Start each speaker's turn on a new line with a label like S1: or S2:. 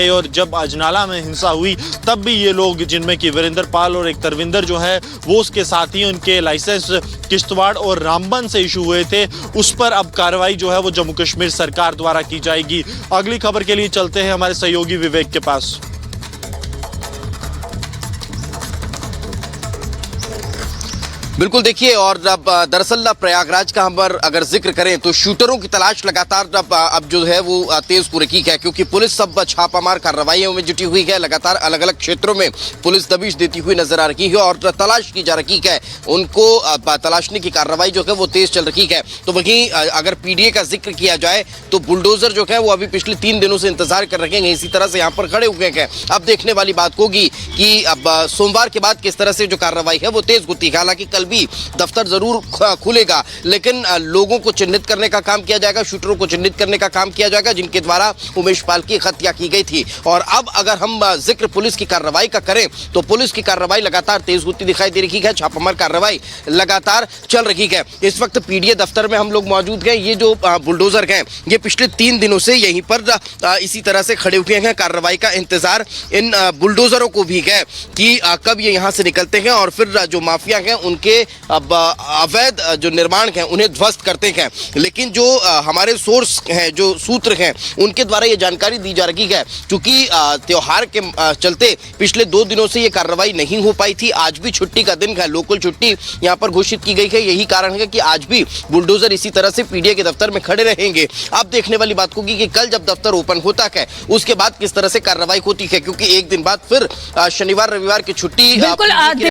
S1: और जब अजनाला में हिंसा हुई तब भी ये लोग, जिनमें कि वीरेंद्र पाल और एक तरविंदर जो है वो उसके साथ ही, उनके लाइसेंस किश्तवाड़ और रामबन से इशू हुए थे, उस पर अब कार्रवाई जो है वो जम्मू कश्मीर सरकार द्वारा की जाएगी। अगली खबर के लिए चलते हैं हमारे सहयोगी विवेक के पास।
S2: बिल्कुल, देखिए, और अब दरअसल प्रयागराज का हम अगर जिक्र करें तो शूटरों की तलाश लगातार अब जो है वो तेज हो रही है, क्योंकि पुलिस सब छापामार कार्रवाइयों में जुटी हुई है। लगातार अलग अलग क्षेत्रों में पुलिस दबिश देती हुई नजर आ रही है और तलाश की जा रही है। उनको तलाशने की कार्रवाई जो है वो तेज चल रही है। तो वहीं अगर पीडीए का जिक्र किया जाए तो बुलडोजर जो है वो अभी पिछले 3 दिनों से इंतजार कर रहे हैं, इसी तरह से यहाँ पर खड़े हुए हैं। अब देखने वाली बात होगी कि अब सोमवार के बाद किस तरह से जो कार्रवाई है वो तेज होती है। हालांकि कल भी दफ्तर जरूर खुलेगा, लेकिन लोगों को चिन्हित करने का काम किया जाएगा, शूटरों को चिन्हित करने का काम किया जाएगा जिनके द्वारा उमेश पाल की हत्या की गई थी। और अब अगर हम जिक्र पुलिस की कार्रवाई का करें तो पुलिस की कार्रवाई लगातार तेज होती दिखाई दे रही है। छापामार कार्रवाई लगातार चल रही है। इस वक्त पीडीए दफ्तर में हम लोग मौजूद हैं। ये जो बुलडोजर हैं ये पिछले 3 दिनों से यहीं पर इसी तरह से खड़े हुए हैं। कार्रवाई का इंतजार इन बुलडोजरों को भी है कि कब ये यहाँ से निकलते हैं और फिर जो माफिया हैं उनके अब अवैध जो निर्माण हैं उन्हें ध्वस्त करते हैं। लेकिन जो हमारे सोर्स हैं, जो सूत्र हैं, उनके द्वारा ये जानकारी दी जा रही है क्योंकि त्योहार के चलते पिछले 2 दिनों से ये कार्रवाई नहीं हो पाई थी। आज भी छुट्टी का दिन है, लोकल छुट्टी यहाँ पर घोषित की गई है। यही कारण है कि आज भी बुलडोजर इसी तरह से पीडीए के दफ्तर में खड़े रहेंगे। अब देखने वाली बात होगी कि कल जब दफ्तर ओपन होता है उसके बाद किस तरह से कार्रवाई होती है, क्योंकि एक दिन बाद फिर शनिवार रविवार की छुट्टी